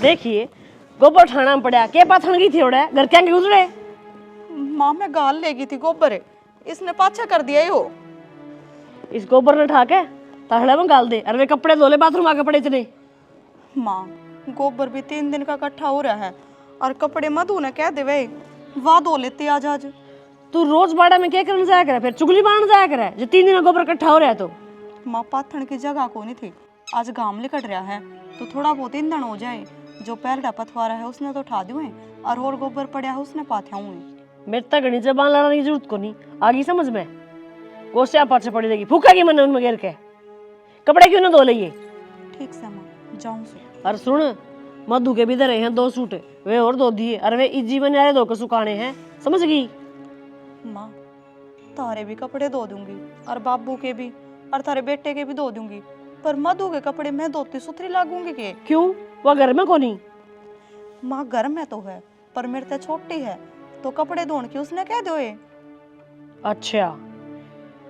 देखिए गोबर ठाणा में पड़ा के पाथन गई थी ओड़ा घर क्या गुजरे। माँ मैं गाल ले गई थी गोबर है, इसने पाछा कर दिया यो। इस गोबर ने ठाके ताहड़ा में गाल दे और वे कपड़े धोले बाथरूम आके पड़े इतने। माँ गोबर भी 3 दिन का इकट्ठा हो रहा है और कपड़े मधु ने कह दे वे वाह धो लेते आज आज। तू रोज बाड़ा में क्या करने जाया करे फिर चुगली बांध जाया करे जो 3 दिन गोबर इकट्ठा हो रहा है तो। माँ पाथन की जगह को नहीं थी, आज गाम लिकट रहा है तो थोड़ा बहुत ईंधन हो जाए। जो पहलड़ा पथवारा है उसने तो उठा दिए और गोबर पड़ा है उसने पाथ्या हुए। मेरे तक घनी जबान लड़ाने की जरूरत को नहीं आगी समझ में गोश्त पाछे पड़ी रहेगी फूकेगी मैंने उनमें गिर के कपड़े क्यों ना धो लिए। ठीक से माँ जाऊँ से। और सुन मधु के भी धरे हैं 2 सूट वे और धो दिए और वे इस जीवन यारे धोकर सुखाने हैं समझ गई। माँ तारे भी कपड़े धो दूंगी और बाबू के भी और तारे बेटे के भी धो दूंगी, पर मधु के कपड़े मैं धोती सुथरी लागूंगी के। क्यों वह घर में कोनी। माँ घर में तो है पर मेरे से छोटी है तो कपड़े धोने की उसने कह दो। अच्छा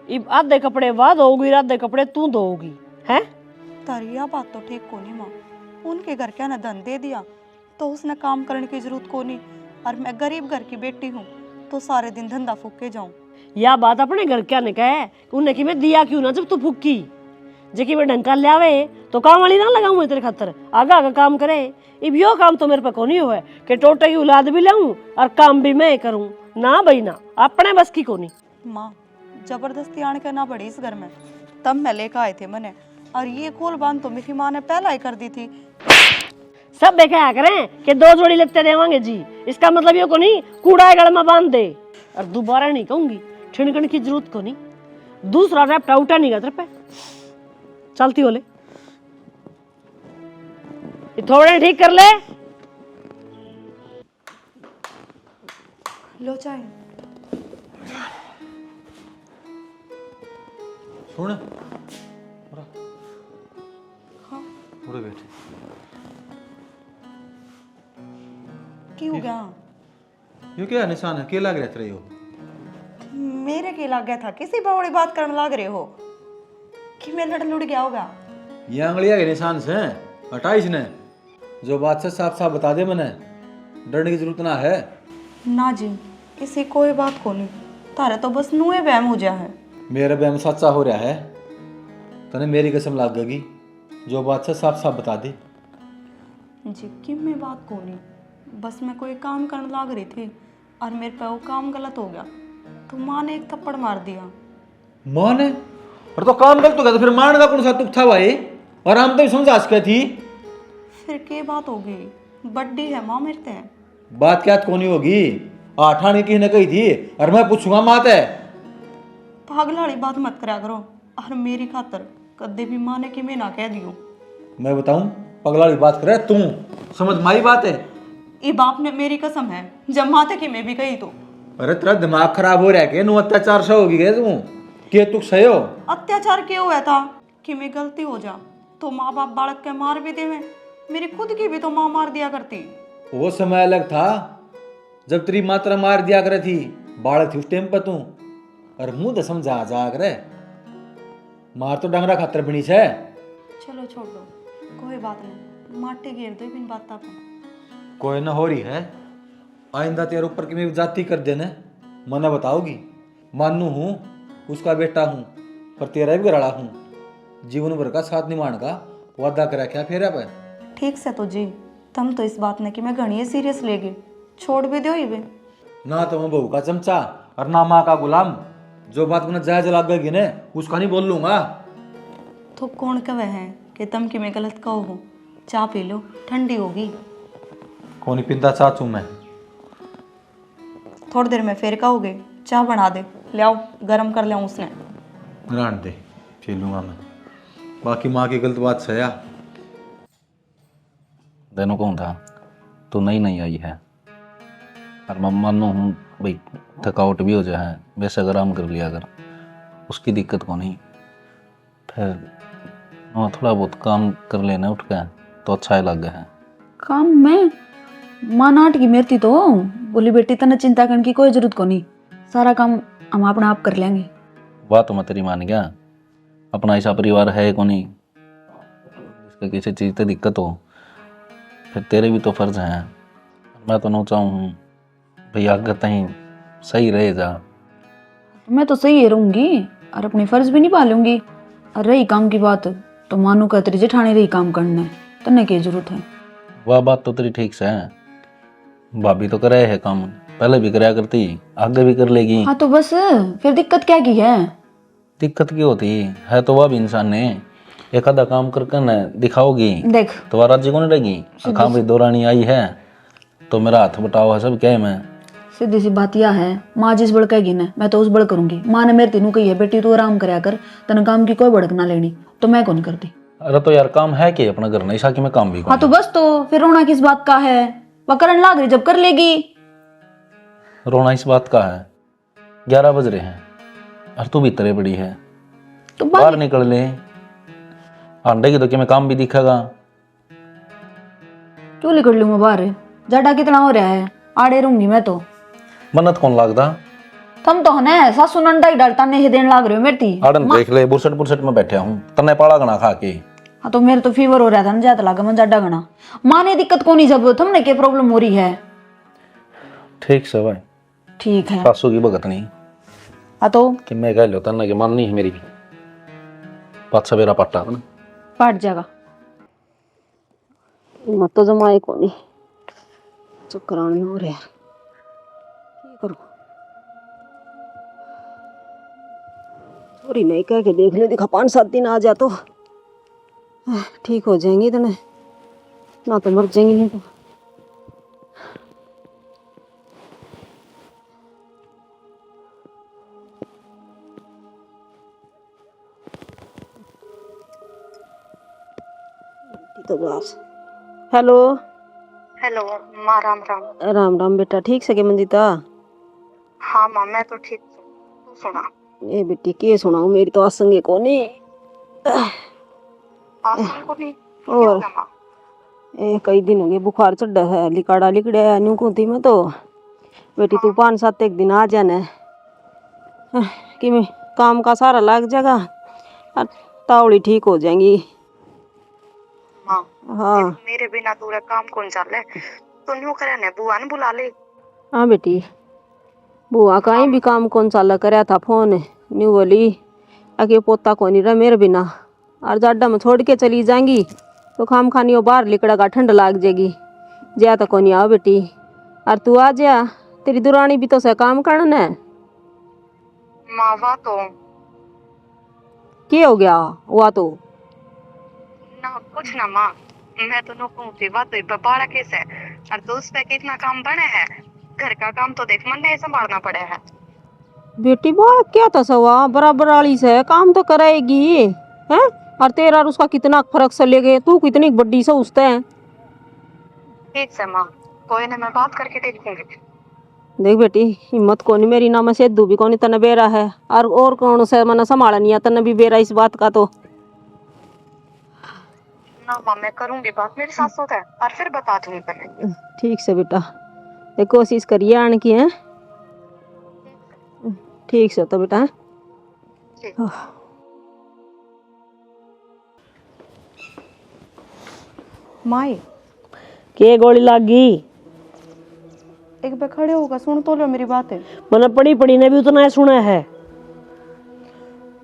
इब आधे कपड़े वह धोगी आधे कपड़े तू धोगी हैं। तारी यह बात तो ठीक को नहीं माँ, उनके घर क्या ना धन दे दिया तो उसने काम करने की जरूरत को नहीं, और मैं गरीब घर की बेटी हूँ तो सारे दिन धंधा फूक के जाऊँ। यह बात अपने घर क्या ने कहे उन्हें कि मैं दिया क्यों ना जब तू फूकी जेकि मैं ढंका ले आवे तो काम वाली ना लगाऊं तेरे खातर आगा आगा काम करे। इब यो काम तो मेरे पे को नहीं हुआ कि टोटे की औलाद भी लाऊं और काम भी मैं करूं ना भाई ना अपने बस की को नहीं। माँ जबरदस्ती आने के ना पड़ी इस घर में, तब मैं लेकर आए थे मैंने, और ये खोल बांध तो मेरी माँ ने पहला ही कर दी थी। सब बेखा करें कि 2 जोड़ी लगते देवांगे जी, इसका मतलब ये को नहीं कूड़ा गल में बांध दे। और दोबारा नहीं कहूंगी छिड़कने की जरूरत को नहीं, दूसरा रैप टाउटा नहीं तेरे पे चलती हो ले थोड़े ठीक कर ले। लो चाय। सुन हाँ उरे बैठे की हो गया। ये क्या निशान है के लग रहे हो। मेरे के लग गया था किसी बड़ी बात करने लग रहे हो कि मैं लड़ लुड़ गया होगा। ये अंगलिया के निशान से हटाइस ने जो बात से साफ साफ बता दे मैंने डरने की जरूरत ना है। ना जी इसी कोई बात को नहीं, तारे तो बस नुए वहम हो गया है। मेरा बहम सच्चा हो रहा है तने मेरी कसम लाग गई जो बात से साफ साफ बता दे। जी कि मैं बात को नहीं, बस मैं कोई काम करने लग रही थी और मेरे पे वो काम गलत हो गया तो माँ ने एक थप्पड़ मार दिया। मां ने और तो काम गलत हो गया तो फिर मारने का कौन सा तुक था भाई और हम तो समझा सके थी। फिर के बात हो गई बड्डी है माँ मेरे ते। बात क्या कौन होगी आठानी किसी ने कही थी और मैं पूछूंगा मात है। पागल वाली बात मत करा करो और मेरी खातर कदे भी माँ ने कि मैं ना कह दियो। मैं बताऊं पगला वाली बात करे तू समझ मारी बात है। ये बाप ने मेरी कसम है जब माते की मैं भी गई तो। अरे तेरा दिमाग खराब हो रहा है के नु अत्याचार से होगी गए तू के तू सही हो। अत्याचार क्यों हुआ था कि मैं गलती हो जा तो माँ बाप बालक के मार भी देवे, मेरी खुद की भी तो माँ मार दिया करती। वो समय अलग था जब तेरी मात्रा मार दिया करे थी बालक थी उस टाइम पर तू और मुंह तो समझा जा करे मार तो डंगरा खातर बनी छे। चलो छोड़ दो कोई बात नहीं, माटी घेर दो बिन बात पे। कोई ना हो रही है आइंदा तेरे ऊपर की मैं जाति कर देने मना बताओगी। मानू हूँ उसका बेटा हूँ पर तेरा भी घराड़ा हूँ, जीवन भर का साथ निभाने का वादा करा क्या फेरा पे। ठीक से तो जी तुम तो इस बात ने कि मैं घनी सीरियस ले गई, छोड़ भी दो ही ना तो मैं बहू का चमचा और ना माँ का गुलाम, जो बात मैंने जायज लग गई ने उसका नहीं बोल लूंगा। तो कौन कहे है कि तुम कि मैं गलत कहो हो। चाय पी लो ठंडी होगी। कौन पिंदा चाचू मैं थोड़ी देर में फिर कहोगे चाय बना दे ले आओ गर्म कर ले उसने। रहने दे पी लूंगा मैं, बाकी माँ की गलत बात सया। दोनों कौन था तो नहीं आई है और मैं मानो हूँ भाई थकावट भी हो जाए वैसे अगर आराम कर लिया अगर उसकी दिक्कत को नहीं फिर थोड़ा बहुत काम कर लेना उठ के तो अच्छा ही लग गया है। काम में माँ नाट की मेरती तो बोली बेटी तने चिंता करने की कोई जरूरत को नहीं, सारा काम हम अपना आप कर लेंगे। बात तो मैं तेरी मान गया, अपना ऐसा परिवार है को नहीं इसका किसी चीज़ से दिक्कत हो फिर तेरे भी तो फर्ज हैं। मैं तो ना चाहूँ भाई आगे तहीं सही रहे जा। मैं तो सही रहूंगी और अपनी फर्ज भी निभा लूंगी। और रही काम की बात, तो मानू का तेरी जेठानी रही काम करना है, तन्ने की जरूरत है। वह बात तो तेरी ठीक से है, भाभी तो करे है काम, पहले भी कराया करती, आगे भी कर लेगी। हाँ तो बस फिर दिक्कत क्या की है? दिक्कत क्यों होती है? तो वह भी इंसान ने एक आधा काम करके न दिखाओगी देख तो वह राज्य को नहीं रहेगी। अखा भाई दौरानी आई है तो मेरा हाथ बटाओ है सब क्या है। मैं सीधी सी बात यह है, माँ जिस बड़ कहेगी ना मैं तो उस बड़ करूंगी। माँ ने मेरे तीनों कही है बेटी तू आराम कराया कर, तने काम की कोई बड़क ना लेनी, तो मैं कौन करती। अरे तो यार काम है कि अपना घर नहीं सा कि मैं काम भी हाँ तो बस, तो फिर रोना किस बात का है? वह करन लाग रही जब कर लेगी। रोना इस बात का है 11 बज रहे हैं और तू भी इतने बड़ी है, तो बाहर निकल ले, अंडे की तो कि मैं काम भी दिखेगा। क्यों निकल लूँ मैं बाहर? जाडा कितना हो रहा है, आड़े रहूंगी मैं तो। मन्नत कौन लागदा? थम तो है सासू नंडा ही डालता नहीं देने लाग रहे हो मेरी ती। आड़न देख ले बुरसट बुरसट में बैठा हूँ, तन्ने पाला गना खा के। हाँ तो मेरे तो फीवर हो रहा था ना, ज्यादा लगा मैं जाडा गना। माँ ने दिक्कत को नहीं, जब तुमने क्या प्रॉब्लम हो रही है? ठीक से भाई, ठीक है। सासू की भगत नहीं हाँ तो कि मैं कह लो तन्ने की मन नहीं है मेरी बात सवेरा पट्टा ना पाट जाएगा। मत तो जमाए को नहीं, चक्कर आने हो रहा है, क्या करूं? थोड़ी नहीं कह के देख ले, दिखा 5-7 दिन आ जा तो ठीक हो जाएंगी, तो ना तो मर जाएंगी नहीं तो। तो बस हेलो हेलो माँ, राम राम। राम राम बेटा, ठीक से के मंजिता? हाँ माँ मैं तो ठीक हूँ, तू सुना। ए बेटी के सुनाऊं, मेरी तो आसंगे को नहीं। आसन को भी और कई दिन हो गए बुखार चढ़ा है, लिकाड़ा लिकड़िया न्यू को थी मैं तो। बेटी तू 5-7 एक दिन आ जाना कि मैं काम का सारा लग जाएगा और तावड़ी ठीक हो जाएंगी। माँ हाँ मेरे बिना दूर काम कौन चले, तो न्यू करे ने बुआ ने बुला ले। हाँ बेटी, बुआ कहीं भी काम कौन चाला कराया था फोन, न्यू बोली आगे पोता को नहीं रहा मेरे बिना, और जाडा में छोड़ के चली जाएंगी तो खाम खानी बाहर लिकड़ा का ठंड लाग जाएगी। जा तो कोनी आओ बेटी, और तू आ जा, तेरी दुरानी भी तो से काम करना है। माँ वाह तो क्या हो गया? हुआ तो ना कुछ ना माँ, मैं तो नो कहूँ वाह तो बाड़ा कैसे और दोस्त पे कितना काम बने है, घर का काम तो देख मन ने संभालना पड़े है। बेटी बाल क्या था सवा बराबर वाली से काम तो कराएगी है, और तेरा और उसका कितना फर्क से ले गए, तू कितनी बड़ी से उसते है। ठीक से माँ, कोई ना मैं बात करके देखूंगी। देख बेटी हिम्मत कोनी मेरी ना, मैं सेदू भी कोनी तने बेरा है, और कौन से मना संभाला नहीं तने भी बेरा इस बात का। तो ना माँ मैं करूंगी बात मेरी सास है और फिर बता दूंगी पहले। ठीक से बेटा, देख कोशिश करिए आने की है। ठीक से तो बेटा। ठीक। माई के गोली लाग गई? एक बार खड़े होगा सुन तो लो मेरी बात है। मैंने पड़ी पड़ी ने भी उतना ही सुना है।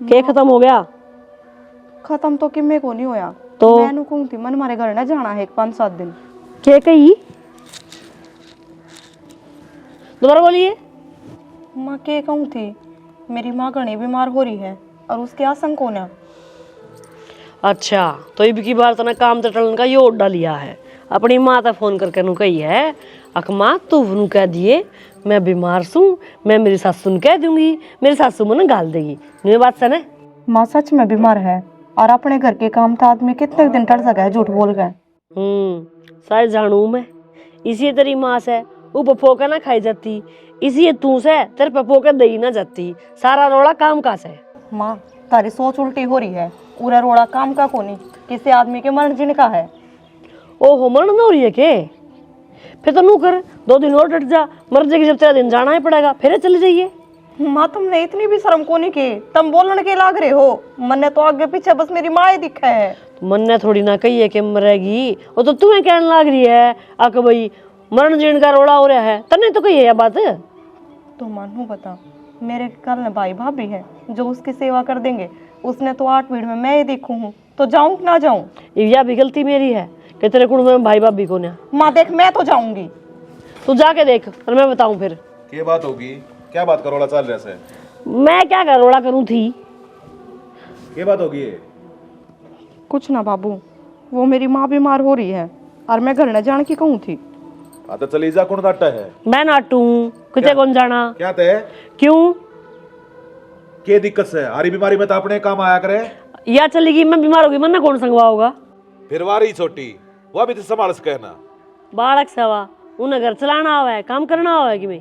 के खत्म हो गया? खत्म तो किम्मे को नहीं होया, तो मैंने कहूँ थी मन हमारे घर ना जाना है 5-7 दिन। के कही? दोबारा बोलिए। माँ के कहूँ थी मेरी माँ घनी बीमार हो रही है और उसके आसन कौन है। अच्छा तो इब की बार तना काम टलन का यो ओडा लिया है, अपनी माँ तक फोन करके नु कही है अक माँ तू नु कह दिए मैं बीमार सू, मैं मेरी सासू कह दूंगी, मेरी सासू मुझे गाल देगी। ये बात से ना माँ सच में बीमार है और अपने घर के काम था आदमी कितने दिन टल सका है झूठ बोल गए। शायद जानू मैं, इसी तेरी माँ से वो पप्पो का ना खाई जाती, इसी तू से तेरे पप्पो के दही ना जाती, सारा रोड़ा काम का से। माँ तारी सोच उल्टी हो रही है, पूरा रोड़ा काम का कोनी किसी आदमी के मरण जिनका है। ओहो मरण न हो रही है के? फिर तो नू कर 2 दिन और डट जा, मर जाएगी जब तेरा दिन जाना ही पड़ेगा, फिर चले जाइए। माँ तुमने इतनी भी शर्म को नहीं की, तुम बोलने के लाग रहे हो। मन्ने तो आगे पीछे बस मेरी माँ ही दिखा है। मन ने थोड़ी ना कही है कि मरेगी, वो तो तुम्हें कहने लग रही है आक भाई मरण जीण का रोड़ा हो रहा है, तने तो कही है यह बात। तो मानू बता, मेरे कल न भाई भाभी है जो उसकी सेवा कर देंगे। उसने तो 8 भीड़ में मैं ही देखू हूँ, तो जाऊं कि ना जाऊं? यह भी गलती मेरी है कि तेरे कुड़ में भाई भाभी को ना। माँ देख, मैं तो जाऊंगी। तू जाके देख और मैं बताऊं फिर। ये बात होगी, क्या बात करोड़ा चल रहा है? मैं क्या कर रोड़ा करूं थी? ये बात होगी ये? कुछ ना बाबू, वो मेरी माँ बीमार हो रही है और मैं घर न जाने की कहूँ थी। हाँ तो चली जा, कौन डाटा है? मैं नाटू कितने कौन जाना? क्या तय? क्यों? क्या दिक्कत से? हरी बीमारी में तो अपने काम आया करे। या चलेगी, मैं बीमार होगी, मन कौन संगवा होगा? फिर वारी छोटी, वह भी तो संभाल से कहना। बालक सेवा उन्हें घर चलाना हुआ है, काम करना हुआ है कि मैं।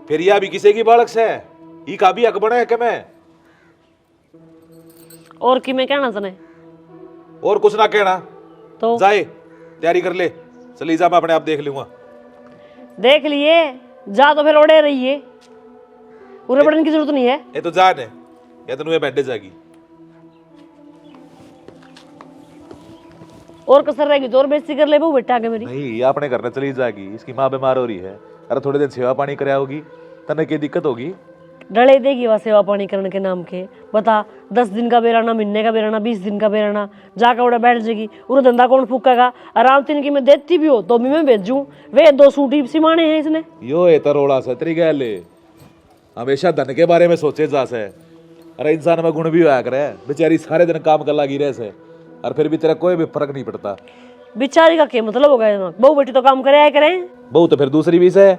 फिर यह भी किसी की बालक से है, ई का भी हक बना है कि मैं? और कि मैं कहना तने? और कुछ ना कहना तो जाए, तैयारी कर ले, चली जा, मैं अपने आप देख लूंगा। देख लिए, जा तो फिर ओढ़े रहिए, पूरे पढ़ने की जरूरत नहीं है। ये तो जान है, या तो तुम्हें बैठे जाएगी। और कसर रहेगी तो और बेइज्जती कर ले बहु बेटा आगे मेरी। नहीं, ये अपने घर में चली जाएगी, इसकी माँ बीमार हो रही है। अरे थोड़े दिन सेवा पानी कराया होगी, तने क्या दिक्कत होगी? डले देगी वह सेवा पानी करने के नाम के। बता, 10 दिन का बेराना, महीने का बेराना, 20 दिन का बेराना, जाकर उड़े बैठ जाएगी। उन्हें धंधा कौन फूकेगा? आराम तीन की मैं देती भी हो तो भी मैं भेजूं। वे 2 सूटी सिमाने हैं इसने। यो है तरोड़ा से तेरी गैल ले, हमेशा धन के बारे में सोचे जा से। अरे इंसान में गुण भी होया करे, बेचारी सारे दिन काम कर लगी रहे से, और फिर भी तेरा कोई भी फर्क नहीं पड़ता। बिचारी का क्या मतलब होगा? बहू बेटी तो काम करे आए करें। बहु तो फिर दूसरी भी से,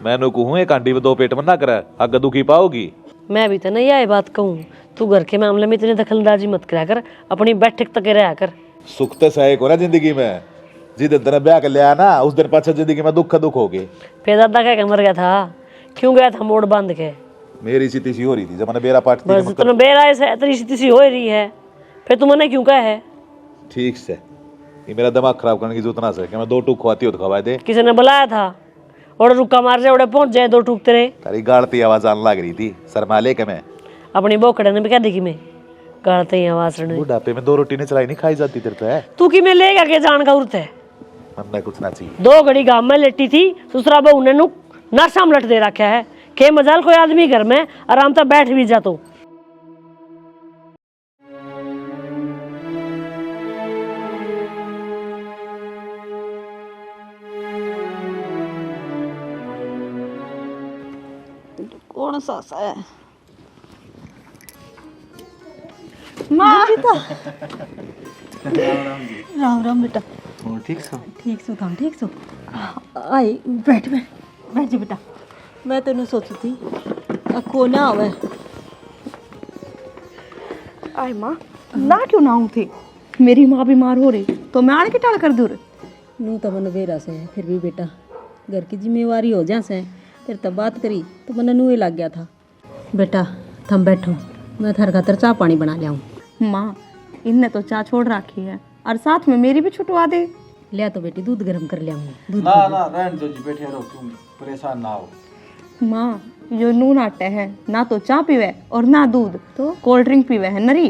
मैंने कहूँ एक आंटी में 2 पेट में ना करे, आगे दुखी पाओगी। मैं भी तो नहीं आई बात कहूँ, तू घर के मामले में इतनी दखलंदाजी मत करा कर, अपनी बैठक तक रहा कर। सुख तो सही को ना जिंदगी में, जिस दिन तेने ब्याह कर लिया ना, उस दिन पाछे जिंदगी में दुख दुख हो गए। फिर दादा क्या मर गया था? क्यों गया था मोड़ बांध के? मेरी स्थिति सी हो रही थी जब मैंने बेरा पाट थी। बस तुमने बेरा ऐसे तेरी स्थिति सी हो रही है, फिर तुमने क्यों कहा है? ठीक से, ये मेरा दिमाग खराब करने की जरूरत ना से कि मैं 2 टूक खवाती हो तो खवाए दे। किसी ने बुलाया था? और रुक्का मार जाए, उड़े पहुंच जाए 2 टूक तेरे। तारी गाड़ती आवाज आने लग रही थी, शर्माले के मैं। अपनी बोकड़े ने भी क्या देखी मैं गाड़ते ही आवाज सुने। बुढ़ापे में 2 रोटी नहीं चलाई नहीं खाई जाती तेरे तो है। तू कि मैं लेगा के जान का उरत है? हमने कुछ ना चाहिए। 2 घड़ी गांव में लेटी थी, दूसरा बहू ने नक्शा में लट दे रखा है के मजाल कोई आदमी घर में आराम से बैठ भी जा तो। कौन सा है माँ? राम राम बेटा। ठीक सो? ठीक सो थाम ठीक सो आई बैठ बैठ बैठ जा बेटा। मैं तेन सोची थी अखो ना आवे। आय माँ, ना क्यों ना आऊँ थी? मेरी माँ बीमार हो रही तो मैं आने की टाल कर दूँ। नू तो मन बेरा से, फिर भी बेटा घर की जिम्मेवारी हो जा से, तेरे तब बात करी तो मन नू ही लग गया था। बेटा थम बैठो, मैं थार खातर चाय पानी बना लियाऊं। माँ, इनने तो चाय छोड़ रखी है और साथ में मेरी भी छुटवा दे। लिया तो बेटी दूध गर्म कर लियाऊंगी। दूध ना ना रहने दो जी, बैठे रहो, क्यों परेशान ना हो। माँ, जो नून आटे है ना तो चाय पीवे और ना दूध, तो कोल्ड ड्रिंक पीवे है नरी।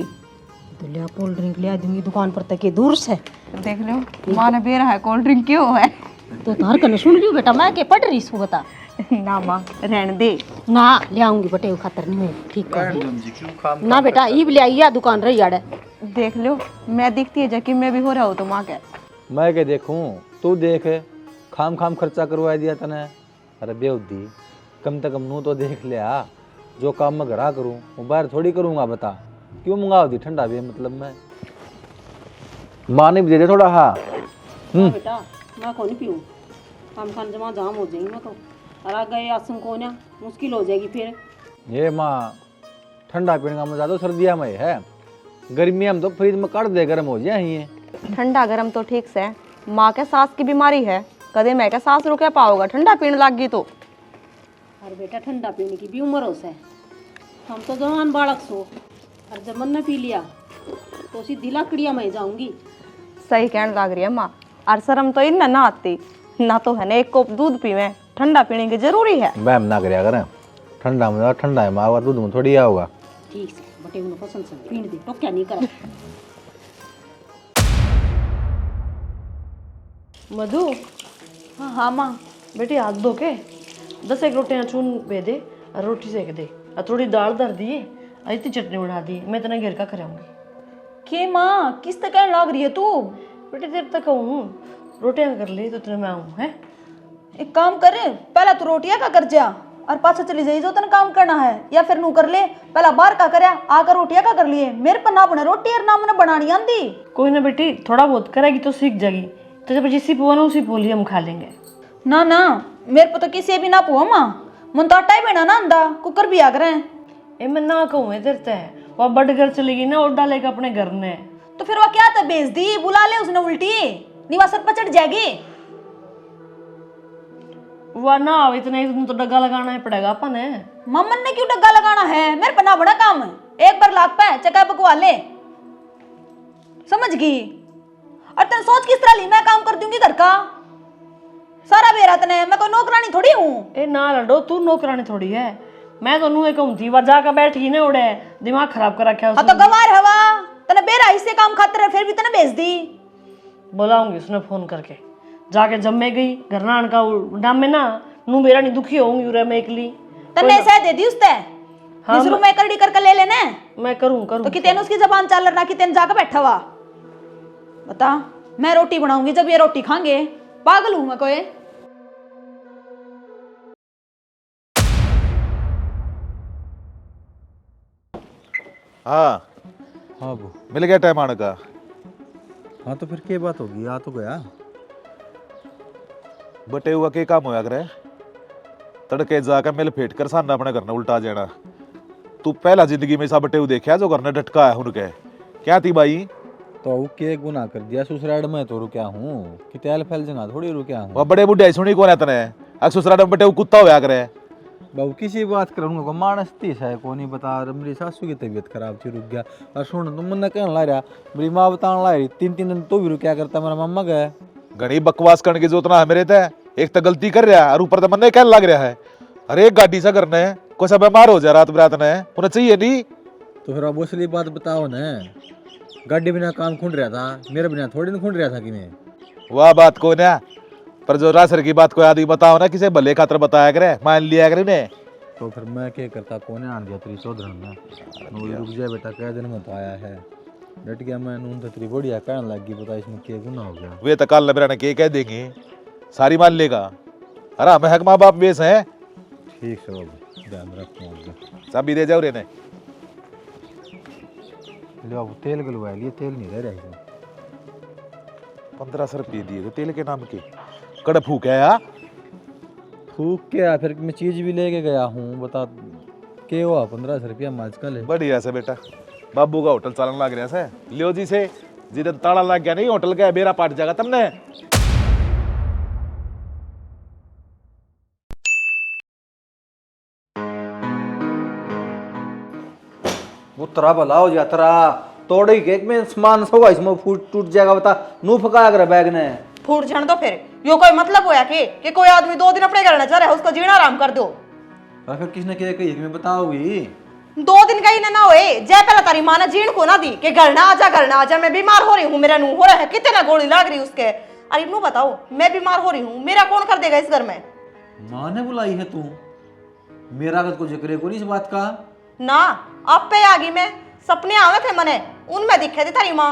तो लिया कोल्ड ड्रिंक लिया दूंगी दुकान पर तक दूर से। देख लो, माँ ने बेरा है कोल्ड ड्रिंक क्यों है? तो तार कन सुन लियो बेटा, मैं के पढ़ रही सू बता। ना माँ, रहने दे। ना ले आऊंगी बटे खातर नहीं मैं ठीक कर ना बेटा, ई ले आई दुकान रही आड़े। देख लो, मैं दिखती है जबकि मैं भी हो रहा हूँ तो माँ क्या? मैं क्या देखूं, तू देख, खाम खाम खर्चा करवा दिया तने। अरे बेउद्दी, कम से कम नू तो देख लिया, जो काम मैं घरा करूं वो बाहर थोड़ी करूंगा। बता क्यों मंगाओ दी ठंडा भी? मतलब मैं माँ ने भी दे दे थोड़ा। हाँ बेटा मैं कौन पीऊँ, काम खान जमा जाम हो जाएंगे मैं तो, और आ गए आसम को ना मुश्किल हो जाएगी फिर। ये माँ, ठंडा पीने का मजा तो सर्दिया में है, गर्मिया में तो फ्रिज में कर दे, गर्म हो जाए ये। ठंडा गरम तो ठीक से, माँ के सांस की बीमारी है, कदे मैं क्या सांस रुके पाओगा ठंडा पीने लग गई तो। अरे बेटा ठंडा पीने की भी उम्र हो से, हम तो जवान बालक सो, और जब मन ने पी लिया तो सीधी लाकड़िया में जाऊंगी। सही कहने लग रही है माँ, और शर्म तो इन ना आती ना तो है ना 1 कप दूध पीवे, ठंडा पीने की जरूरी है। मैम ना कराया करें, ठंडा में ठंडा है मावा दूध में थोड़ी होगा। ठीक से बटे उन्हें पसंद से पीण दे तो क्या नहीं करा। मधु, हाँ हाँ माँ। बेटी हाथ धो के 10 एक रोटियां चून बे दे और रोटी सेक दे और थोड़ी दाल धर दिए और इतनी चटनी बना दी। मैं इतना घेर का कराऊंगी। के माँ किस तक कहने लग रही है तू? बेटी देर तक कहूँ रोटियां कर ली तो इतने में आऊँ है। एक काम कर, पहला तू रोटियां का कर जा और पाछा चली जाई जो तने काम करना है, या फिर नू कर ले पहला बाहर का करया आकर रोटियां का कर लिए। मेरे पर ना बना रोटी और ना मैंने बनानी आंदी। कोई ना बेटी, थोड़ा बहुत करेगी तो सीख जाएगी। तो जब जिसी पुआ ना उसी पोली हम खा लेंगे। ना ना मेरे को तो किसी भी ना पुआ माँ, मन तो आटा ही बना ना आंदा, कुकर भी आग रहे हैं। ए मैं ना कहूँ इधर तय वह बड़ घर चलेगी ना और डालेगा अपने घर ने। तो फिर वह क्या था बेच दी, बुला ले उसने उल्टी निवासर पर चढ़ जाएगी। वह ना अब इतना ही तो डगा लगाना ही पड़ेगा अपन है। मम्मन ने क्यों डग्गा लगाना है, मेरे पर ना बड़ा काम है। एक बार लाख पे चक्का पकवा ले, समझ गई। और तेने सोच किस तरह ली मैं काम कर दूंगी घर का सारा बेरा तने, मैं कोई नौकरानी थोड़ी हूँ। ए ना लडो, तू नौकरानी थोड़ी है। मैं तो नू कहूँ थी वह जाकर बैठी ने उड़े दिमाग खराब कर रखा है हाँ तो गवार हवा तने बेरा इससे काम खाते रहे फिर भी तने भेज दी। बुलाऊंगी उसने फोन करके जाके जब मैं गई घर नान का डाम में ना नू मेरा नहीं दुखी होंगी उरे मैं एकली। तने ऐसा दे दी उसते हाँ, शुरू में करड़ी करके ले लेने। मैं करूँ तो कितने उसकी जबान चाल रहा कितने जाकर बैठा हुआ बता। मैं रोटी बनाऊंगी जब ये रोटी खाएंगे, पागल हूं मैं कोई। हाँ हाँ वो। मिल गया टाइम आने का। हाँ तो फिर क्या बात होगी, आ तो गया। बटे हुआ के काम होया करे, तड़के जाकर मिल फेट कर सामने अपने घर ने उल्टा जाना। तू पहला जिंदगी में सा बटे हुए देखा जो घर ने डटका है उनके क्या थी भाई। तो के गुनाह कर दिया ससुराल में तो रुकया हूँ कि तेल फैल जगह थोड़ी रुकया हूँ। वह बड़े बुढ़े सुनी कौन है तने, अक्सर ससुराल में बटे हुए कुत्ता होया करे। बाबू किसी बात करूँगा को मानस तीस है को नहीं बता। मेरी सासू की तबीयत खराब थी, रुक गया। और सुन तुम मन कहने ला रहा, मेरी माँ बताने ला रही 3-3 दिन तो भी रुकया करता मेरा मम्मा गए। घनी बकवास करने की जरूरत ना है मेरे ते। एक तो गलती कर रहा है और ऊपर तो मन कहने लग रहा है अरे एक गाड़ी सा करना है कोई सा बीमार हो जाए रात बरात ने उन्हें चाहिए नहीं। तो फिर अब असली बात बताओ न, गाड़ी बिना काम खुंड रहा था, मेरे बिना थोड़ी ना खुंड रहा था कि मैं। वह बात को ना, पर जो रासर की बात को आदमी बताओ ना किसे भले खातर बताया करे, मान लिया करे ने। तो फिर मैं क्या करता, कौन आन दिया तेरी चौधरी में। रुक जाए बेटा, कई दिन में तो आया है, डट गया मैं। नून तो तेरी बढ़िया कहने लग गई, बता इसमें क्या गुनाह हो गया। वे तो काल नबरा ने के कह देंगे, सारी मान लेगा। अरे हमें हक माँ बाप बेस है। ठीक है बाबू, ध्यान रखूँगा। चाबी दे जाओ रे ने। ले बाबू तेल गलवाया लिए, तेल नहीं रह रहा। 1500 रुपये दिए थे तेल के नाम के, कड़ फूक है यार। फूक क्या, फिर मैं चीज भी लेके गया हूँ, बता के हुआ 1500 रुपया माज का ले। बढ़िया से बेटा, बाबू का होटल चलन लग रहा से लियो जी से, जिधर ताला लग गया नहीं होटल का बेरा पाट जाएगा तुमने। वो तरा भलाओ जा तरा तोड़े केक में सामान सब इसमें फूट टूट जाएगा, बता नू फकाया कर बैग ने। फूट जान दो फिर, यो कोई मतलब होया कि कोई आदमी 2 दिन अपने घर न रहा है उसको जीना आराम कर दो। फिर किसने क्या कही मैं बताओगी। 2 दिन कहीं ना होए जय पहला तारी माँ ने जीण को ना दी कि घर ना आजा मैं बीमार हो रही हूँ, मेरा नू हो रहा है कितने गोली लग रही उसके। अरे नू बताओ मैं बीमार हो रही हूँ, मेरा कौन कर देगा इस घर में। माँ ने बुलाई है तू, मेरा कुछ जिक्र को नहीं इस बात का ना। आप पे आ गई मैं, सपने आवे थे मने उनमें दिखे थी तारी माँ।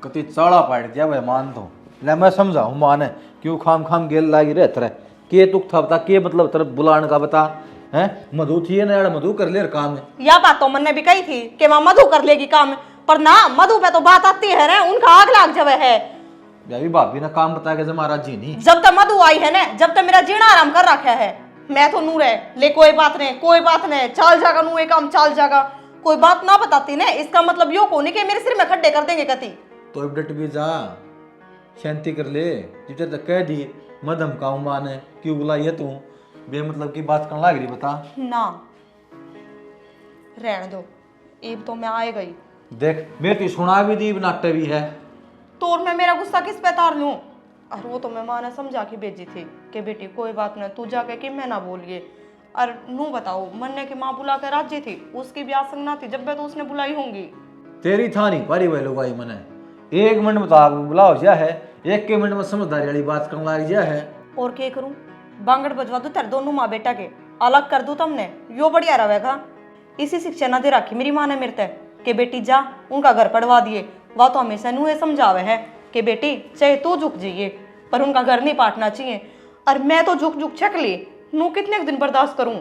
कति चाड़ा पाट दिया भाई मान तो ले, मैं समझाऊँ माँ ने क्यों खाम खाम गेल लागी रह तरह के तुक था बता के मतलब तरफ बुलाने का बता है। मधु थी ना यार, मधु कर ले काम है। यह बात तो मन ने भी कही थी कि माँ मधु कर लेगी काम, पर ना मधु पे तो बात आती है ना उनका आग लाग जावे है। यार भाभी ने काम बता के महाराज जी नहीं, जब तक मधु आई है ना जब तक मेरा जीना आराम कर रखा है। मैं तो नूर है ले कोई बात नहीं चल जाएगा नू, काम चल जाएगा। कोई बात ना बताती ना इसका मतलब यो को नहीं कि मेरे सिर में खड्डे कर देंगे कति। तो अपडेट भी जा शांति कर ले, जिधर तक कह दी मदम का माँ ने क्यों बुलाई है तू, बे मतलब की बात करने लग रही बता। ना रहने दो, अब तो मैं आए गई। देख मैं तो सुना भी दी नाट्य भी है, तो और मैं मेरा गुस्सा किस पे तार लूं। और वो तो मैं माँ ने समझा के भेजी थी कि बेटी कोई बात नहीं तू जाके कि मैं ना बोलिए। और नू बताओ, मन्ने की माँ बुला कर राजी थी, उसकी भी आसंग ना थी जब तो उसने बुलाई होंगी। तेरी था नहीं पारी वह लुगाई मने 1 मिनट में तो आप बुलाओ जा है, 1 मिनट में समझदारी वाली बात करने लग जा है। और क्या करूं, बांगड़ बजवा दो तेरे दोनों माँ बेटा के, अलग कर दूं तुमने, यो बढ़िया रहेगा। इसी शिक्षा ना दे रखी मेरी माँ ने मेरे तक कि बेटी जा उनका घर पढ़वा दिए। वह तो हमेशा नू ये समझावे है कि बेटी चाहे तू झुक जाइए पर उनका घर नहीं पाटना चाहिए। और मैं तो झुक झुक छक ली, नू कितने दिन बर्दाश्त करूं।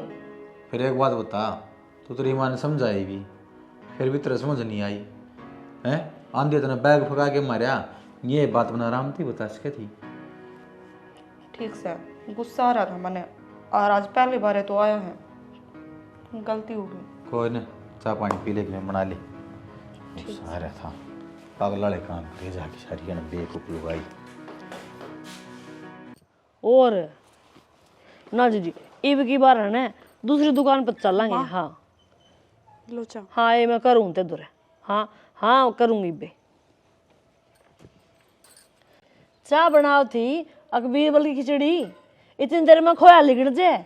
फिर एक बात बता, तू तेरी माँ ने समझाई भी फिर भी तेरे समझ नहीं आई है? आंधी तेने बैग फका के मारा, ये बात बना राम थी बता सके थी। ठीक से गुस्सा आ रहा था मैंने, और आज पहली बार तो आया है, गलती हो गई। कोई ना, चाय पानी पी ले के मैं बना ले। गुस्सा आ रहा था, पागल वाले काम करे जाके सारी ने बेवकूफ लुगाई। और ना जी ईब की बार है ना दूसरी दुकान पर चलेंगे। हाँ लोचा हाँ ये मैं करूँ ते दूर। हाँ हाँ करूँगी बे। चाय बनाओ थी अकबीरबल की खिचड़ी, इतनी देर में खोया लिगड़ जाए।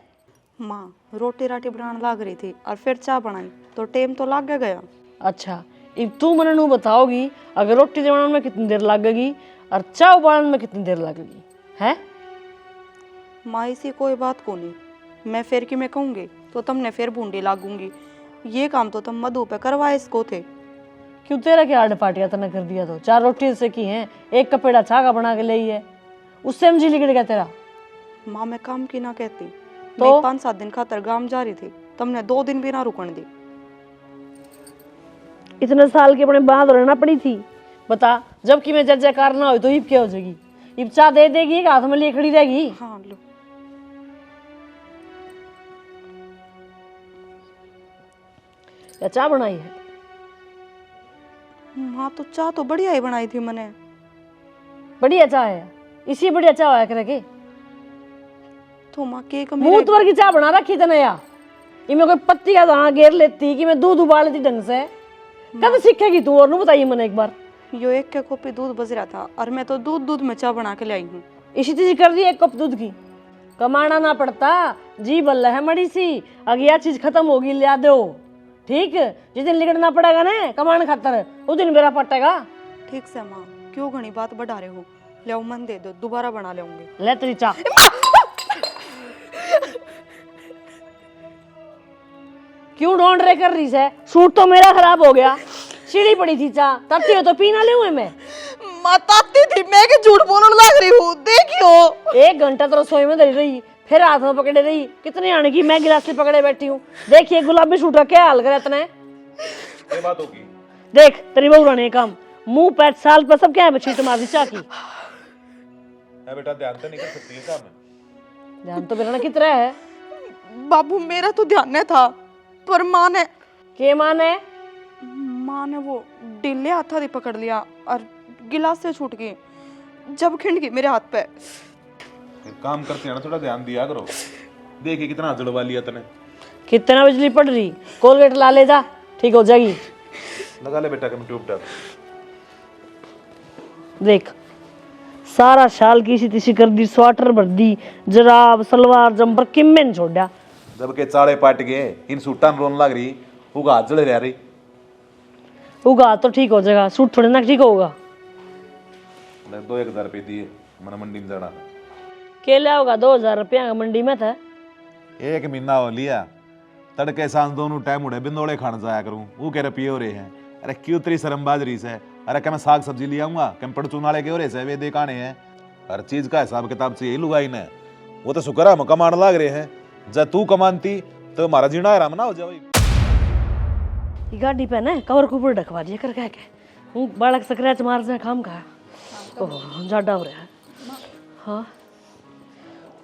माँ रोटी राटी बनाने लग रही थी और फिर चाय बनाई तो टाइम तो लग गया। अच्छा अब तू मने नू बताओगी अगर रोटी बनाने में कितनी देर लगेगी और चाय उबालने में कितनी देर लगेगी है? माँ इसी कोई बात को नहीं, मैं फिर कि मैं कहूँगी तो तुमने फिर बूंदी लागूंगी। ये काम तो तुम मधु पे करवाए इसको थे। क्यों तेरा क्या आड़ पाटिया तने कर दिया? तो 4 रोटी से की हैं, 1 कपेड़ा चाय का बना के ली है, उससे मुझे लिगड़ गया तेरा। माँ मैं काम की ना कहती तो? मैं 5-7 दिन खातर गांव जा रही थी, तुमने 2 दिन भी ना रुकन दी। इतने साल की अपने बांध रहना पड़ी थी बता, जबकि मैं जयकार ना हो तो इब क्या हो जाएगी? इब चाय दे देगी हाथ में लिए खड़ी रहेगी? हाँ लो या चाय बनाई है? माँ तो चाय तो बढ़िया ही बनाई थी मैंने। बढ़िया चाय है, इसी बढ़िया चाय होया करे के। तो माँ केक मुंह तोड़ की चाय बना रखी तने या इमें कोई पत्ती का दाना घेर लेती कि मैं दूध उबाल लेती ढंग से? कब सीखेगी तू? और नू बताइए मैंने एक बार। यो 1 के कप दूध बज रहा था और मैं तो दूध में चाय बना के लाई हूँ। इसी चीज कर दी 1 कप दूध की, कमाना ना पड़ता, जी बल्ला है मड़ी सी। अगर यह चीज खत्म होगी लिया दो, ठीक? जिस दिन लिगड़ना पड़ेगा ना कमान खातर उस दिन मेरा पटेगा। ठीक से माँ, क्यों घनी बात बढ़ा रहे हो? ले मन दे दो, दोबारा बना लेंगे। ले तेरी चाय। क्यों ढूंढ रहे कर रही है? सूट तो मेरा खराब हो गया, सीढ़ी पड़ी थी चाय, ताती हो तो पी ना ले मैं। ताती थी मैं कि झूठ बोलने लग रही हूँ, देखियो। 1 घंटा तो रसोई में धरी रही, फिर हाथ में पकड़े रही, कितने आने की मैं गिलास से पकड़े बैठी हूँ। देखिए गुलाबी सूट का क्या हाल करे इतने। ये बात होगी। देख तेरी बहू ने काम मुंह पैट साल पर सब क्या है छीट मार दी चाह की। मैं बेटा ध्यान तो नहीं कर सकती है काम में। ध्यान तो मेरा कितना है बाबू, मेरा तो ध्यान नहीं था पर माँ ने के माने वो डिल्ले हाथा दी पकड़ लिया और गिलास से छूट गई, जब खिंड गई मेरे हाथ पे। काम करते हैं ना, थोड़ा ध्यान दिया करो। देखिए कितना जड़वा लिया तने। कितना बिजली पड़ रही, कोलगेट ला ले जा, ठीक हो जाएगी। लगा ले बेटा कंप्यूटर। देख सारा शाल किसी तिसी कर दी, स्वेटर भर दी, जराब सलवार जम्पर किम्मे ने छोड़ा। जबकि चाड़े पाट गए इन सूटा रोन लग रही, उगा हाथ जड़े रह रही। उगा तो ठीक हो जाएगा, सूट थोड़े ना ठीक होगा। मैं 2-1 रुपये दिए, मैंने मंडी में जाना। के लिया होगा 2000 रुपया का मंडी में था। 1 महीना हो लिया, तड़के सांझ दोनों टाइम उड़े बिंदोड़े खाने जाया करूं, वो कह रहे पिए हो रहे हैं। अरे क्यों तेरी शर्मबाज रही है? अरे क्या मैं साग सब्जी ले आऊंगा? क्या पड़चून वाले के हो रहे से वे देखाने हैं? हर चीज का हिसाब किताब से यही लुगाई ने। वो तो शुक्र है हम कमान लग रहे हैं, जब तू कमानती तो हमारा जीना आराम ना हो जाए। ये गाड़ी पे ना कवर कुपर ढकवा दिया कर क्या के हूँ बालक स्क्रैच मार से काम का ओह ज्यादा हो रहा है। हाँ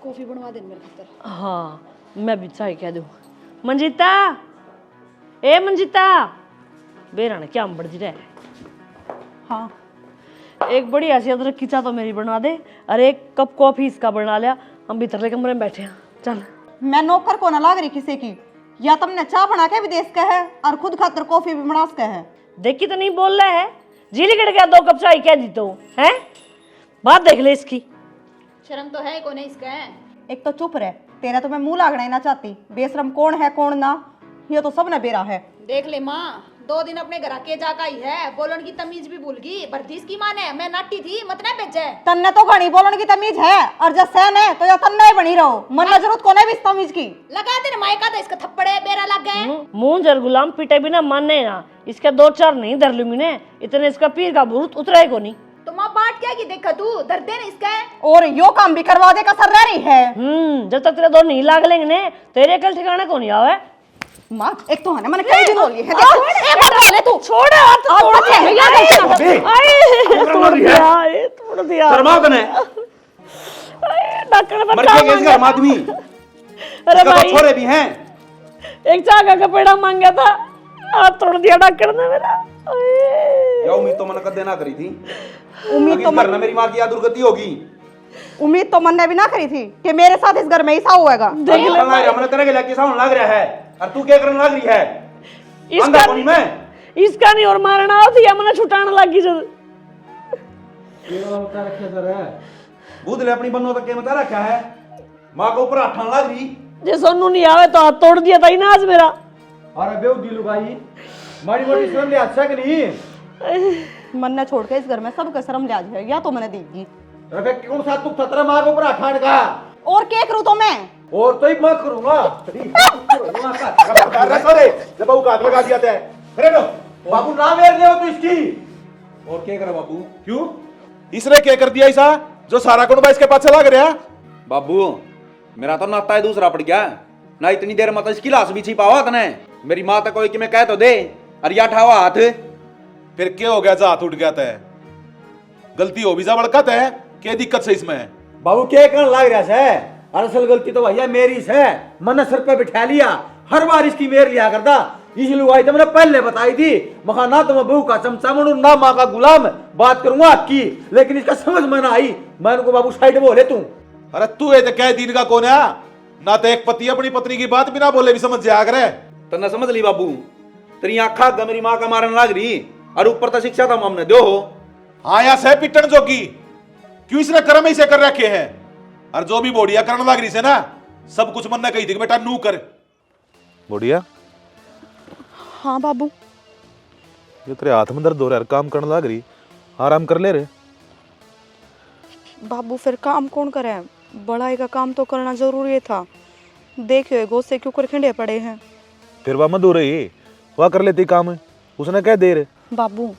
कॉफी बनवा दे मेरे खातर। हाँ मैं भी चाय कह दूँ। मंजिता, ए मंजिता, बेरा ने क्या बढ़ जी रहा है? हाँ एक बड़ी ऐसी अदरक की चाय तो मेरी बनवा दे और 1 कप कॉफी इसका बना लिया। हम भीतरले कमरे में बैठे हैं, चल। मैं नौकर को ना लाग रही किसी की, या तुमने चाय बना के भी देश का है और खुद खातर कॉफी भी बना के है। देखी तो नहीं बोल रहा है, जी लिगड़ गया 2 कप चाय क्या दी तो है? बात देख ले इसकी। शर्म तो है को नहीं इसका है। एक तो चुप रहे, तेरा तो मैं मुंह लागना ही ना चाहती। बेशरम कौन है कौन ना, ये तो सब ने बेरा है। देख ले माँ, 2 दिन अपने घर के जाका ही है, बोलन की तमीज भी भूल गई। बर्दीस की माँ ने, मैं नाटी थी मत ना बेचे। तन्ने तो घनी बोलन की तमीज है, और जब सहन है तो या तन्ने ही बनी रहो, मन जरूरत कोने भी इस तमीज की। लगा दे मायका तो इसका थप्पड़े बेरा लग गए। मुंह जर गुलाम पीटे बिना मानने ना, इसके 2-4 नहीं धर लूंगी ने, इतने इसका पीर का भूत उतरा को नहीं। तो माँ बाट क्या की देखा तू, दर्द दे ना इसका। और यो काम भी करवा दे का सर रह रही है। जब तक तेरे 2 नहीं लाग लेंगे ने, तेरे कल ठिकाने को नहीं आवे। माँ एक तो है ना, मैंने कई दिन बोली है, एक बार रोले तू छोड़ हाथ, तोड़ दिया तोड़ दिया शर्मा कने डॉक्टर मर के गए घर आदमी। अरे इसका भाई, छोरे भी हैं। एक चाका का पेड़ा मांगा था, हाथ तोड़ दिया डॉक्टर ने मेरा। या उम्मीद तो मैंने कदे ना करी थी। उम्मीद तो करना मेरी माँ की याद दुर्गति होगी। उम्मीद तो मन ने भी ना करी थी कि मेरे साथ इस घर में ऐसा होएगा। देख ले मैंने तेरे के लगे साउंड लग रहा है, और तू क्या करने लग रही है? इसका अंधा कोनी मैं इसका नहीं और मारना होती है, मैंने छुटाने लगी जब। बूदले अपनी बनो तक के मता रखा है, माँ को ऊपर हाथ लग रही। जे सोनू नहीं आवे तो हाथ तोड़ दिया था ही ना आज मेरा। अरे बेवदी लुगाई, मारी मोटी शर्म ले अच्छा कि नहीं? मन ने छोड़ के इस घर में सबका शर्म लिहाज है, या तो मैंने देगी। अबे कौन सा तू खतरा मार के ऊपर हाथ का? और क्या करूं तो मैं? और तो ही मैं करूंगा। अरे सॉरी, जब बहू का हाथ लगा दिया था। अरे लो, बाबू ना मेर ले हो तो इसकी। और क्या करा बाबू? क्यों? इसने क्या कर दिया ऐसा जो सारा कुटुंब इसके पास लग रहा? बाबू मेरा तो नाता है दूसरा पड़ गया ना, इतनी देर मत इसकी लाश भी छिपावा तने। मेरी माँ तो कोई कि मैं कह तो दे, अरे या ठावा हाथ। फिर क्या हो गया जा हाथ उठ गया था? गलती हो भी जा बड़कत है, क्या दिक्कत से इसमें? बाबू क्या करने लग रहा है? असल गलती तो भैया मेरी है, मैंने सर पे बिठा लिया, हर बार इसकी मेर लिया करता। इस लुगाई तो मैंने पहले बताई थी, मखा ना तो मैं बहू का चमचा बनूं ना माँ का गुलाम, बात करूंगा आपकी, लेकिन इसका समझ में ना आई। मैं उनको बाबू साइड बोले तू। अरे तू ये तो कह दिन का कौन है? ना तो एक पति अपनी पत्नी की बात बिना बोले भी समझ जाया करे। तो ना समझ ली बाबू, तेरी आंखा मेरी माँ का मारने लग रही, और ऊपर तो शिक्षा तो हमने दो हो। आया से पिटन जोगी, क्यों इसने कर्म ऐसे कर रखे हैं? और जो भी बोडिया करने लग रही से ना, सब कुछ मन ने कही थी कि बेटा नू कर। बोडिया, हाँ बाबू। ये तेरे हाथ में दर्द हो रहा है, काम करने लग रही, आराम कर ले रे। बाबू फिर काम कौन करे? बड़ाई का काम तो करना जरूरी था। देखिए गोसे क्यों कर खिंडे पड़े हैं। फिर वह मधु रही, वह कर लेती काम, उसने क्या दे रे? बाबू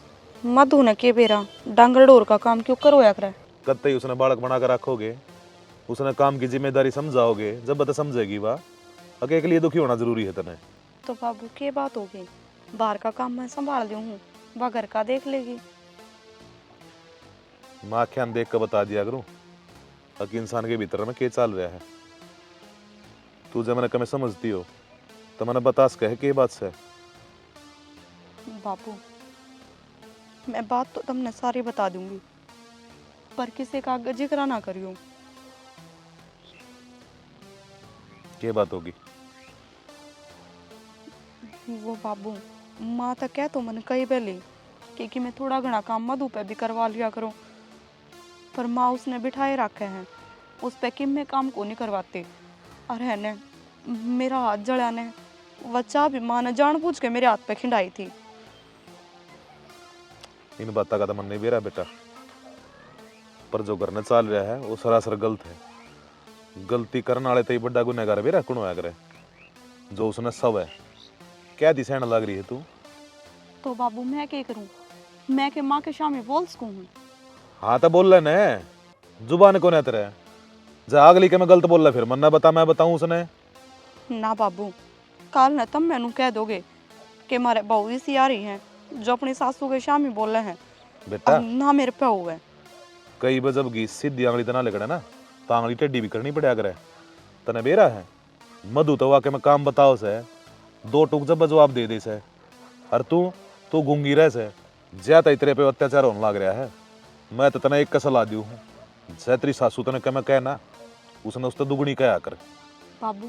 मधु ने के बेरा डांगर डोर का काम क्यों करवाया करे? कत्ते उसने बालक बना कर रखोगे, उसने काम की जिम्मेदारी समझाओगे, जब बता समझेगी वह। अकेले के लिए दुखी होना जरूरी है तने। तो बाबू के बात हो गई, बाहर का काम मैं संभाल ली हूँ, वह घर का देख लेगी। माँ ख्यान देख कर बता दिया करूं कि इंसान के भीतर में क्या चल रहा है। तू जब मैंने कमे समझती हो तो मैंने बता सके के बात से। बाबू मैं बात तो तुमने सारी बता दूंगी, पर किसी का जिक्र ना करियो। क्या बात होगी? वो बाबू माँ तो कह तो मैंने कही पहले कि मैं थोड़ा घना काम मधु पे भी करवा लिया करूं, पर माँ उसने बिठाए रखे हैं, उस पे कि मैं काम को नहीं करवाती। और है ने मेरा हाथ जड़ा ने वह चाह भी माँ ने जानबूझ के मेरे हाथ पे खिंडाई थी। इन बातों का तो मन नहीं बेरा बेटा, पर जो करने चल रहा है वो सरासर गलत है। गलती करने वाले तो ही बड़ा गुनहगार बेरा कौन होया करे, जो उसने सब है। क्या दिशाएं लग रही है तू? तो बाबू मैं क्या करूं? मैं के माँ के सामने बोल सकूं? हाँ तो बोल ले ने, जुबान कौन है तेरे? जा अगली के मैं गलत बोल रहा, फिर मन ना बता मैं बताऊं उसने। ना बाबू, कल न तुम मैनू कह दोगे कि हमारे बहू इसी आ रही हैं जो अपनी सासू के शामी बोल रहे हैं, बेटा ना मेरे पे हुए। कई बार जब घी सीधी आंगली तना लगड़े ना, तो आंगली टेढ़ी भी करनी पड़ा करे। तने बेरा है मधु तो वाके में काम बताओ से, दो टूक जब जवाब दे दे से, और तू गूंगी रह से, ज्यादा तेरे पे अत्याचार होने लग रहा है। मैं तो तने एक का सलाह दी हूँ, जै तेरी सासू तने क्या मैं कहना, उसने उस तो दुगनी कहा कर। बाबू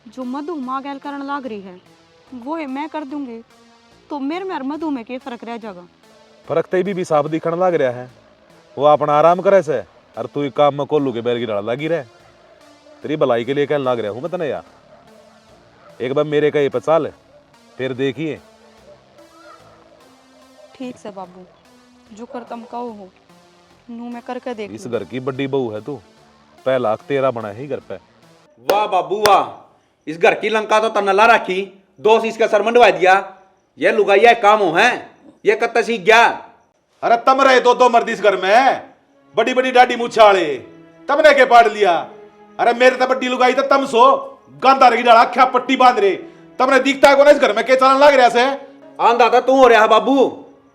जो मधु माँ गैल करने लग रही है वो है मैं कर दूंगी, तो मेरे में और मधु में क्या फर्क रह जाएगा? फर्क तो भी साफ दिखने लग रहा है। वो अपना आराम करे से, और तू काम में कोल्लू के बैल की डाल लगी रहे। तेरी भलाई के लिए कहने लग रहा हूँ मैं तने यार। एक बार मेरे कहे पे चल, फिर देखिए। ठीक से बाबू, जो कर तुम कहो हो नू मैं करके देख इस घर की बड़ी बहू है तू, पहला तेरा बना है घर पे। वाह बाबू वाह, इस घर की लंका तो तन्नला रखी, दोस्त इसका सर मंडवा दिया। ये लुगाइया काम हो है, ये कत्ता सीख गया। अरे तम रहे दो मर्द इस घर में, बड़ी बड़ी डाडी मुछाले तमने के पाड़ लिया। अरे मेरे तो बड्डी लुगाई तो तम सो गांधा रही डाला क्या पट्टी बांध रहे, तमने दिखता है कौन इस घर में के चलन लग रहा से। आंधा था तू हो रहा है बाबू,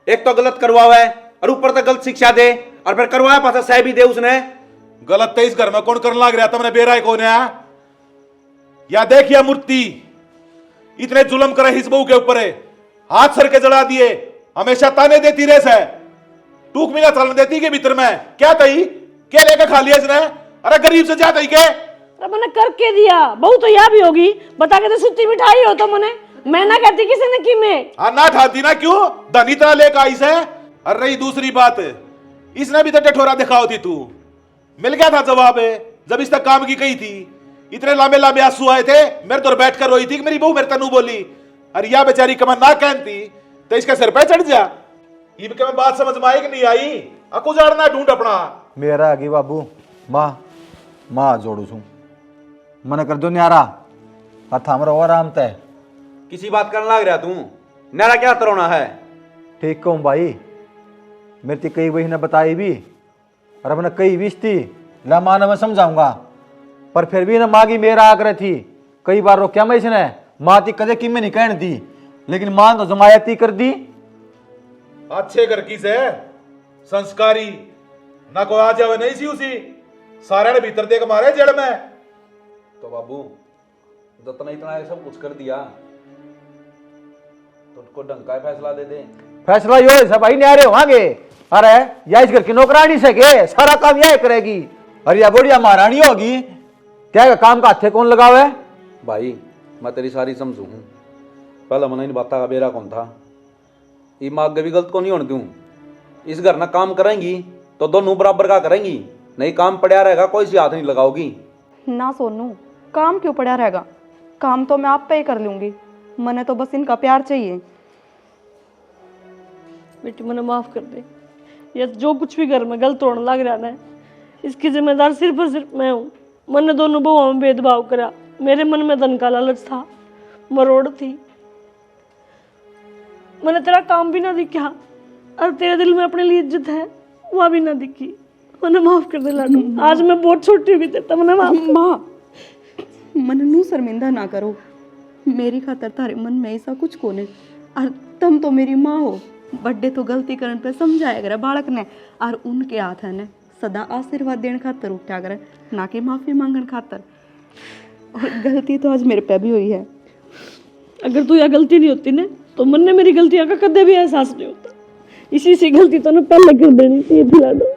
एक तो गलत करवावा है और ऊपर तो गलत शिक्षा दे, और फिर करवाया पासा सह भी दे उसने। गलत तो इस घर में कौन करने लग रहा, तमने बेरा कौन है? या देखिए मूर्ति इतने जुल्म करे इस बहू के ऊपर है, हाथ सर के जला दिए, हमेशा ताने देती रहे से, टूक मिला चलन देती के भीतर में क्या तई क्या लेकर खा लिया इसने। अरे गरीब से जाता ही के, अरे मैंने करके दिया, बहू तो यह भी होगी, बता के तो सुत्ती मिठाई हो तो मैं ना कहती किसी ने की मैं ना ठाती ना क्यों धनी तरह लेकर आई से। अरे रही दूसरी बात, इसने भी तो टठोरा दिखाओ थी तू, मिल गया था जवाब जब इस तक काम की कही थी। इतने लंबे लंबे आंसू आए थे, मेरे तो बैठ कर रोई थी कि मेरी बहू मेरे तनु बोली। अरे या बेचारी कमर ना कहती तो इसका सिर पे चढ़ जा। इब के मैं बात समझ में आई कि नहीं आई, अकु जाड़ना ढूंढ अपना। मेरा आगे बाबू माँ जोड़ू छू मन कर दो न्यारा था हमारा और आराम तय। किसी बात करने लग रहा तू, नारा क्या तरोना है। ठीक कहूँ भाई, मेरे ती कई वही ने बताई भी और मैंने कई विश थी ला माँ ने मैं समझाऊंगा, पर फिर भी ना माँ की मेरा आग्रह थी, कई बार रोक्या मैं इसने, माँ थी कदे की मैं नहीं कहने दी, लेकिन माँ तो जमायती कर दी। अच्छे घर की से संस्कारी ना कोई आ जावे नहीं सी उसी, सारे ने भीतर देख मारे जड़ में। तो बाबू जितना इतना ये सब कुछ कर दिया तो उनको ढंग का फैसला दे दे। फैसला यो है सब भाई न्यारे होंगे। अरे या इस घर की नौकरानी से के सारा काम यह करेगी, और या बढ़िया महारानी होगी, क्या काम का हाथे कौन लगावे। भाई मैं तेरी सारी समझू हूँ, पहला मन इन बाता का बेरा कौन था, ये माँ आगे भी गलत को नहीं होने दूँ। इस घर ना काम करेंगी तो दोनों बराबर का करेंगी, नहीं काम पड़ा रहेगा कोई सी हाथ नहीं लगाओगी। ना सोनू, काम क्यों पड़ा रहेगा, काम तो मैं आप पे ही कर लूंगी, मने तो बस इनका प्यार चाहिए। बेटी मैंने माफ कर दे, ये जो कुछ भी घर में गलत होने लग रहा है इसकी जिम्मेदार सिर्फ और सिर्फ मैं हूँ। मैंने दोनों बहुओं में भेदभाव करा, मेरे मन में धन का लालच था, मरोड़ थी, मैंने तेरा काम भी ना दिखा और तेरे दिल में अपने लिए इज्जत है वह भी ना दिखी। मैंने माफ कर दे लाडू, आज मैं बहुत छोटी हुई थी तब मैंने माँ मन नू शर्मिंदा ना करो, मेरी खातर तारे मन में ऐसा कुछ को नहीं, और तुम तो मेरी माँ हो, बर्थडे तो गलती करने पे समझाया करे बालक ने, और उनके हाथ है ने सदा आशीर्वाद देने खातर उठा करे, ना कि माफी मांगने खातर। और गलती तो आज मेरे पे भी हुई है। अगर तू यह गलती नहीं होती ना तो मन ने मेरी गलतियां का कदे भी एहसास नहीं होता। इसी से गलती तो ना पहले कर देनी थी लाडू।